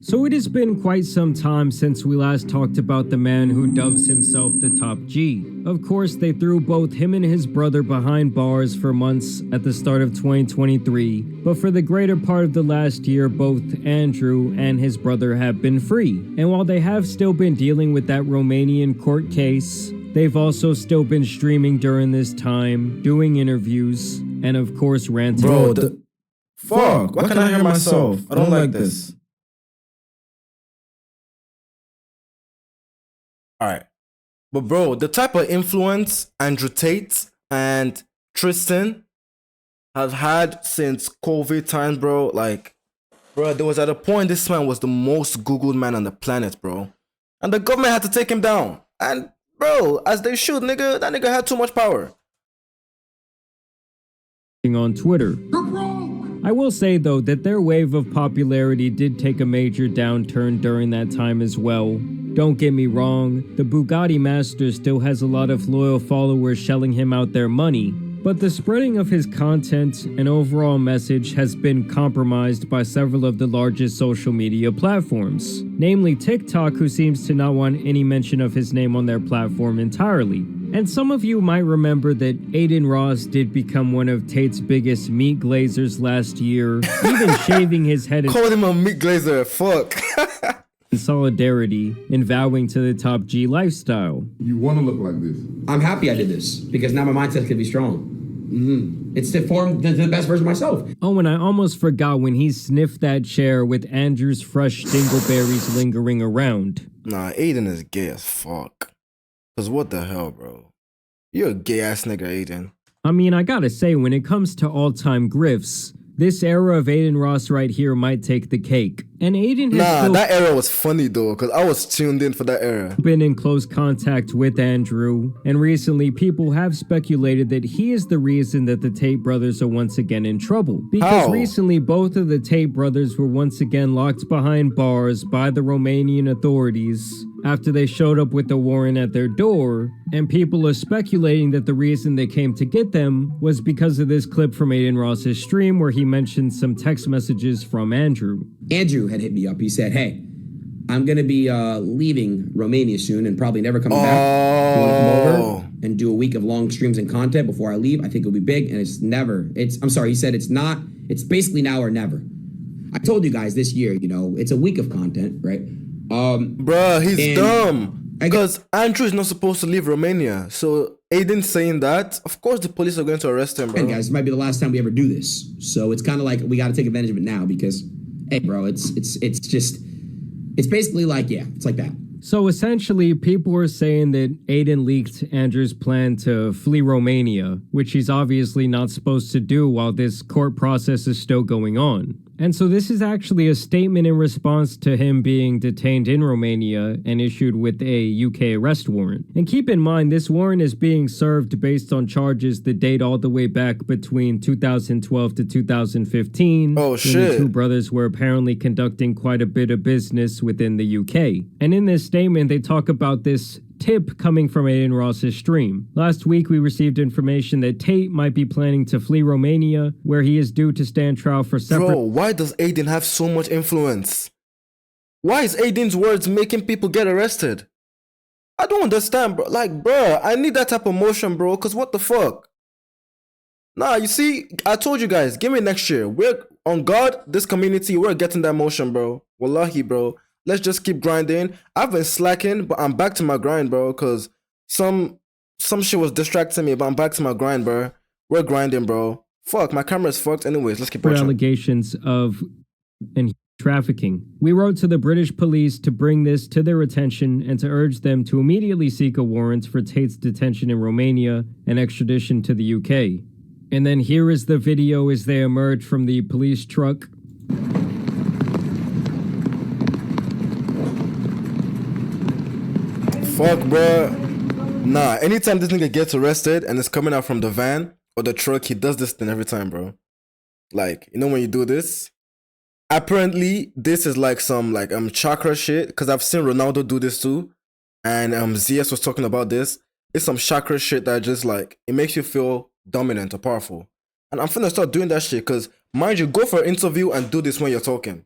So it has been quite some time since we last talked about the man who dubs himself the top G. Of course, they threw both him and his brother behind bars for months at the start of 2023, but for the greater part of the last year, both Andrew and his brother have been free. And while they have still been dealing with that Romanian court case, they've also still been streaming during this time, doing interviews, and of course ranting. Bro, fuck, why can't I hear myself? I don't like this. Alright. But bro, the type of influence Andrew Tate and Tristan have had since COVID times, bro, like, bro, there was at a point this man was the most Googled man on the planet, bro. And the government had to take him down. And bro, as they should, nigga, that nigga had too much power. On Twitter. I will say though that their wave of popularity did take a major downturn during that time as well. Don't get me wrong, the Bugatti Master still has a lot of loyal followers shelling him out their money, but the spreading of his content and overall message has been compromised by several of the largest social media platforms, namely TikTok, who seems to not want any mention of his name on their platform entirely. And some of you might remember that Adin Ross did become one of Tate's biggest meat glazers last year, even shaving his head. Called him a meat glazer, fuck. In solidarity and vowing to the top G lifestyle. You want to look like this. I'm happy I did this because now my mindset can be strong. It's to form the best version of myself. Oh, and I almost forgot when he sniffed that chair with Andrew's fresh dingleberries lingering around. Nah, Adin is gay as fuck. Cause what the hell, bro? You're a gay ass nigga, Adin. I mean, I gotta say, when it comes to all-time grifts, this era of Adin Ross right here might take the cake. And Adin has that era was funny though, cause I was tuned in for that era. Been in close contact with Andrew, and recently people have speculated that he is the reason that the Tate brothers are once again in trouble. Because recently both of the Tate brothers were once again locked behind bars by the Romanian authorities after they showed up with a warrant at their door, and people are speculating that the reason they came to get them was because of this clip from Adin Ross's stream where he mentioned some text messages from Andrew. Andrew had hit me up. He said, hey, I'm going to be leaving Romania soon and probably never coming back. You want to come over and do a week of long streams and content before I leave? I think it'll be big. And I'm sorry, he said it's basically now or never. I told you guys this year, it's a week of content, right? Bruh, he's dumb. Because Andrew is not supposed to leave Romania. So Adin saying that, of course the police are going to arrest him, bro. And guys, this might be the last time we ever do this. So it's kind of like we got to take advantage of it now because, hey, bro, it's basically like, yeah, it's like that. So essentially, people are saying that Adin leaked Andrew's plan to flee Romania, which he's obviously not supposed to do while this court process is still going on. And so this is actually a statement in response to him being detained in Romania and issued with a UK arrest warrant. And keep in mind, this warrant is being served based on charges that date all the way back between 2012 to 2015. Oh, shit. When the two brothers were apparently conducting quite a bit of business within the UK. And in this statement, they talk about this tip coming from Adin Ross's stream. Last week, we received information that Tate might be planning to flee Romania, where he is due to stand trial for separate... Bro, why does Adin have so much influence? Why is Adin's words making people get arrested? I don't understand, bro. Like, bro, I need that type of motion, bro, because what the fuck? Nah, you see, I told you guys, give me next year. We're, on God, this community, we're getting that motion, bro. Wallahi, bro. Let's just keep grinding. I've been slacking, but I'm back to my grind, bro, because some shit was distracting me, but I'm back to my grind, bro. We're grinding, bro. Fuck, my camera's fucked. Anyways, let's keep watching. Allegations of trafficking. We wrote to the British police to bring this to their attention and to urge them to immediately seek a warrant for Tate's detention in Romania and extradition to the UK. And then here is the video as they emerge from the police truck. Fuck, bro. Nah, anytime this nigga gets arrested and is coming out from the van or the truck, he does this thing every time, bro. Like, you know when you do this? Apparently, this is like some chakra shit, because I've seen Ronaldo do this too. And ZS was talking about this. It's some chakra shit that just like, it makes you feel dominant or powerful. And I'm finna start doing that shit, because mind you, go for an interview and do this when you're talking.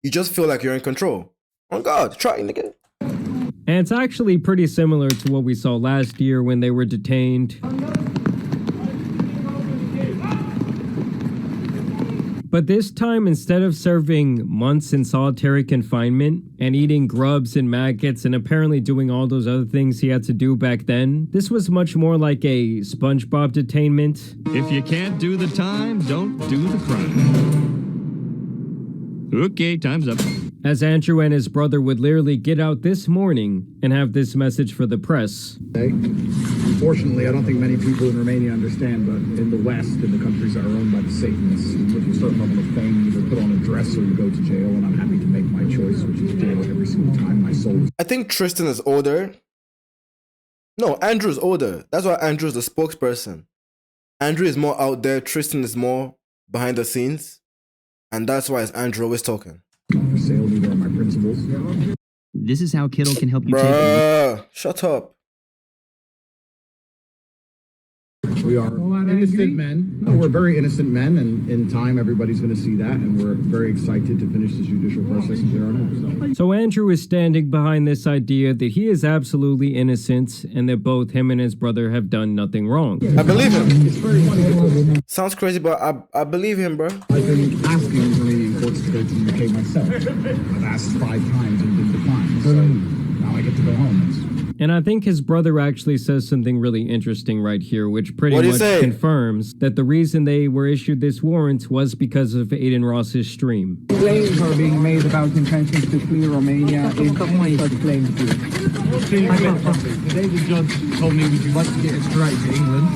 You just feel like you're in control. Oh God, try it again. And it's actually pretty similar to what we saw last year when they were detained. But this time, instead of serving months in solitary confinement and eating grubs and maggots and apparently doing all those other things he had to do back then, this was much more like a SpongeBob detainment. If you can't do the time, don't do the crime. Okay, time's up. As Andrew and his brother would literally get out this morning and have this message for the press. Unfortunately, I don't think many people in Romania understand, but in the West, in the countries that are owned by the Satanists, with a certain level of fame, you either put on a dress or you go to jail, and I'm happy to make my choice, which is jail every single time my soul is. I think Tristan is older. No, Andrew's older. That's why Andrew's the spokesperson. Andrew is more out there. Tristan is more behind the scenes. And that's why it's Andrew always talking. For sale, neither are my principles. This is how Kittle can help you take Bruh, shut up. We are innocent men. No, we're very innocent men, and in time, everybody's going to see that, and we're very excited to finish this judicial process and clear our names. So Andrew is standing behind this idea that he is absolutely innocent and that both him and his brother have done nothing wrong. I believe him. It's very funny. Sounds crazy, but I believe him, bro. I've been asking Romanian courts to go to the UK myself. I've asked 5 times and been declined, so now I get to go home. And I think his brother actually says something really interesting right here, which pretty What'd he much say? confirms that the reason they were issued this warrant was because of Adin Ross's stream. Claims are being made about intentions to flee Romania. Is any such claim true? Today the judge told me, would you like to get extradited to England?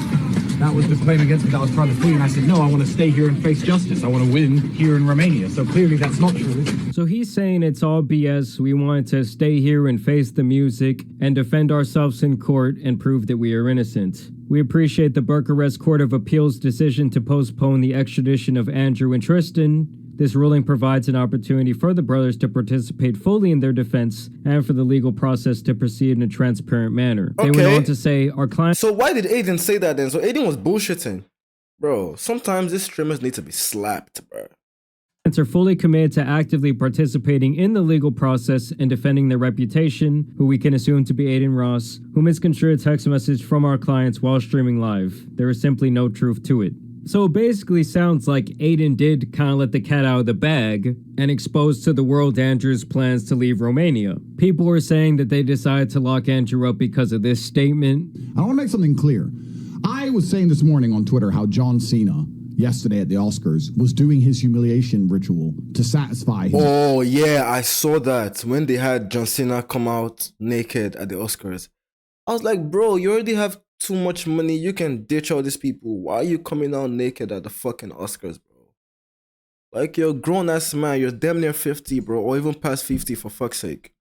That was the claim against me that I was trying to flee, and I said, no, I want to stay here and face justice. I want to win here in Romania. So clearly that's not true. So he's saying it's all BS. We wanted to stay here and face the music and defend ourselves in court and prove that we are innocent. We appreciate the Bucharest Court of Appeal's decision to postpone the extradition of Andrew and Tristan. This ruling provides an opportunity for the brothers to participate fully in their defense and for the legal process to proceed in a transparent manner. They went Okay. on to say, our client So why did Adin say that then? So Adin was bullshitting. Bro, sometimes these streamers need to be slapped, bro. are fully committed to actively participating in the legal process and defending their reputation, who we can assume to be Adin Ross, who misconstrued a text message from our clients while streaming live. There is simply no truth to it. So it basically sounds like Adin did kind of let the cat out of the bag and exposed to the world Andrew's plans to leave Romania. People were saying that they decided to lock Andrew up because of this statement. I want to make something clear. I was saying this morning on Twitter how John Cena, yesterday at the Oscars, was doing his humiliation ritual to satisfy his... Oh, yeah, I saw that when they had John Cena come out naked at the Oscars. I was like, bro, you already have too much money. You can ditch all these people. Why are you coming out naked at the fucking Oscars, bro? Like, you're a grown-ass man. You're damn near 50, bro, or even past 50, for fuck's sake.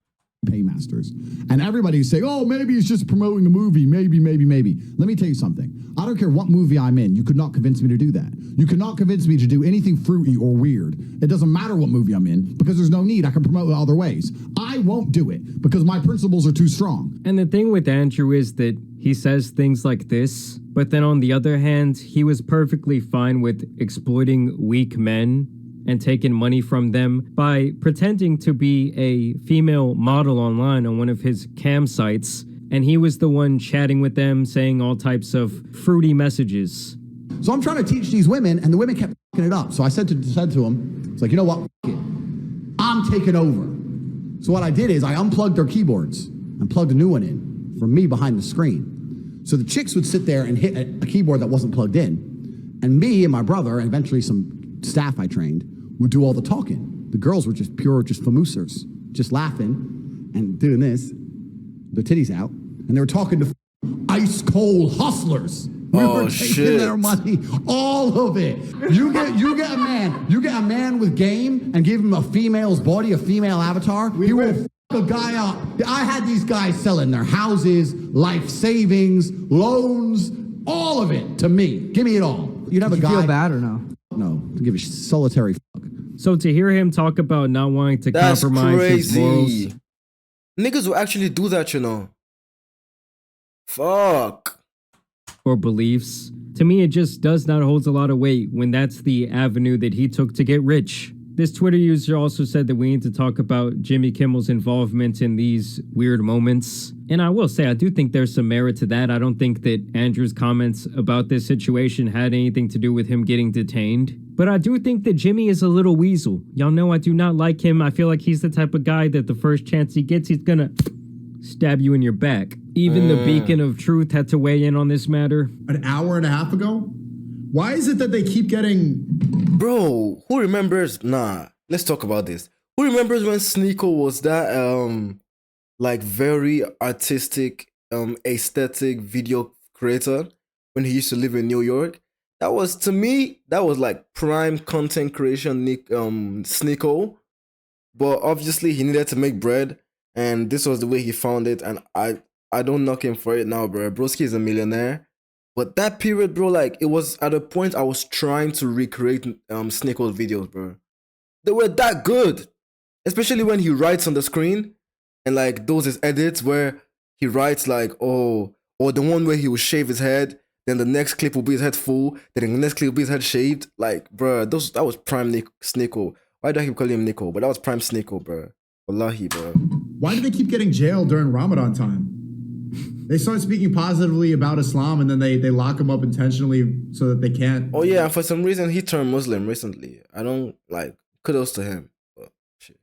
Paymasters. And everybody's saying, oh, maybe he's just promoting a movie. Maybe. Let me tell you something. I don't care what movie I'm in. You could not convince me to do that. You could not convince me to do anything fruity or weird. It doesn't matter what movie I'm in because there's no need. I can promote it other ways. I won't do it because my principles are too strong. And the thing with Andrew is that he says things like this, but then on the other hand, he was perfectly fine with exploiting weak men and taking money from them by pretending to be a female model online on one of his cam sites, and he was the one chatting with them, saying all types of fruity messages. So I'm trying to teach these women, and the women kept fucking it up. So I said to him, it's like, you know what? F it. I'm taking over. So what I did is I unplugged their keyboards and plugged a new one in from me behind the screen. So the chicks would sit there and hit a keyboard that wasn't plugged in. And me and my brother, and eventually some staff I trained, would do all the talking. The girls were just pure, just famoosers, just laughing and doing this, their titties out, and they were talking to ice cold hustlers. We were taking their money, all of it. You get a man with game and give him a female's body, a female avatar. He will f a guy up. I had these guys selling their houses, life savings, loans, all of it to me. Give me it all. You'd have a guy. Feel bad or no? No, to give a solitary fuck. So to hear him talk about not wanting to That's compromise his morals, crazy. Niggas will actually do that, you know. Fuck. or beliefs, to me it just does not hold a lot of weight when that's the avenue that he took to get rich. This Twitter user also said that we need to talk about Jimmy Kimmel's involvement in these weird moments. And I will say, I do think there's some merit to that. I don't think that Andrew's comments about this situation had anything to do with him getting detained. But I do think that Jimmy is a little weasel. Y'all know I do not like him. I feel like he's the type of guy that the first chance he gets, he's gonna stab you in your back. Even the beacon of truth had to weigh in on this matter. An hour and a half ago? Why is it that they keep getting... Bro, who remembers? Nah, let's talk about this. Who remembers when Sneeko was that like very artistic, aesthetic video creator when he used to live in New York? That was, to me, that was like prime content creation Sneeko. But obviously he needed to make bread, and this was the way he found it, and I don't knock him for it now, bro. Broski is a millionaire. But that period, bro, like, it was at a point I was trying to recreate Sneako's videos, bro. They were that good. Especially when he writes on the screen. And, like, those his edits where he writes, like, oh, or the one where he will shave his head. Then the next clip will be his head full. Then the next clip will be his head shaved. Like, bro, that was prime Sneeko. Why do I keep calling him Nico? But that was prime Sneeko, bro. Wallahi, bro. Why do they keep getting jailed during Ramadan time? They start speaking positively about Islam, and then they lock him up intentionally so that they can't. Oh yeah, and for some reason he turned Muslim recently. I don't like, kudos to him. But shit.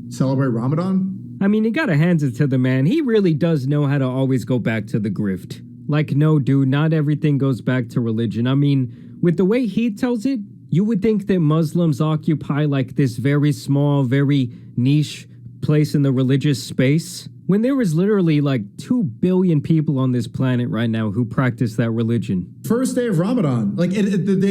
Celebrate Ramadan? I mean, you gotta hand it to the man. He really does know how to always go back to the grift. Like, no, dude, not everything goes back to religion. I mean, with the way he tells it, you would think that Muslims occupy like this very small, very niche place in the religious space, when there is literally like 2 billion people on this planet right now who practice that religion. First day of Ramadan. Like, they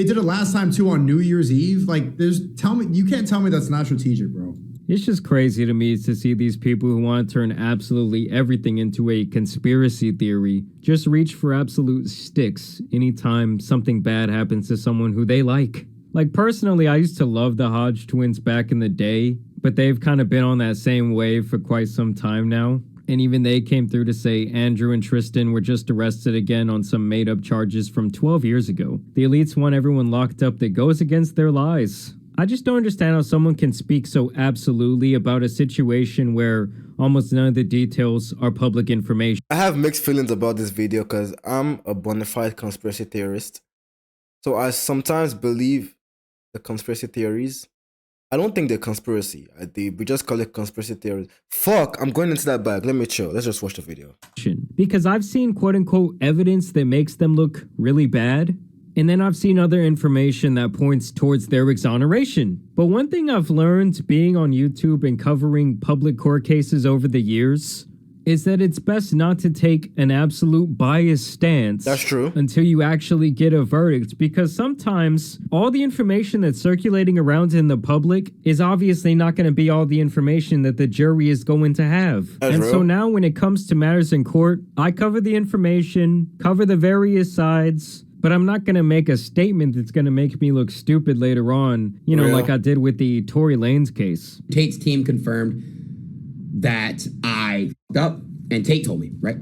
did it last time too on New Year's Eve. Like, you can't tell me that's not strategic, bro. It's just crazy to me to see these people who want to turn absolutely everything into a conspiracy theory just reach for absolute sticks anytime something bad happens to someone who they like. Like, personally, I used to love the Hodge twins back in the day, but they've kind of been on that same wave for quite some time now. And even they came through to say Andrew and Tristan were just arrested again on some made-up charges from 12 years ago. The elites want everyone locked up that goes against their lies. I just don't understand how someone can speak so absolutely about a situation where almost none of the details are public information. I have mixed feelings about this video because I'm a bona fide conspiracy theorist. So I sometimes believe the conspiracy theories. I don't think they're conspiracy. We just call it conspiracy theories. Fuck, I'm going into that bag. Let me chill. Let's just watch the video. Because I've seen quote-unquote evidence that makes them look really bad. And then I've seen other information that points towards their exoneration. But one thing I've learned being on YouTube and covering public court cases over the years is that it's best not to take an absolute biased stance. That's true. Until you actually get a verdict, because sometimes all the information that's circulating around in the public is obviously not going to be all the information that the jury is going to have. That's and real. So now when it comes to matters in court, I cover the information, cover the various sides, but I'm not going to make a statement that's going to make me look stupid later on, you know, Real. like I did with the Tory Lanez case. Tate's team confirmed that I f***ed up, and Tate told me, right?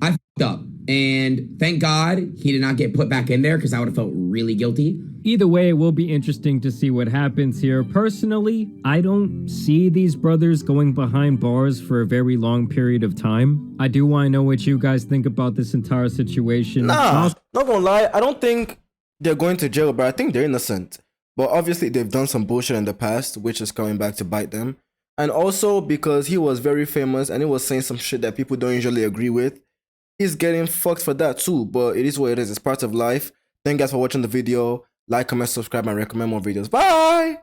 I f***ed up, and thank God he did not get put back in there because I would have felt really guilty. Either way, it will be interesting to see what happens here. Personally, I don't see these brothers going behind bars for a very long period of time. I do want to know what you guys think about this entire situation. Nah, not gonna lie. I don't think they're going to jail, but I think they're innocent. But obviously, they've done some bullshit in the past, which is coming back to bite them. And also because he was very famous and he was saying some shit that people don't usually agree with, he's getting fucked for that too. But it is what it is. It's part of life. Thank you guys for watching the video. Like, comment, subscribe, and recommend more videos. Bye!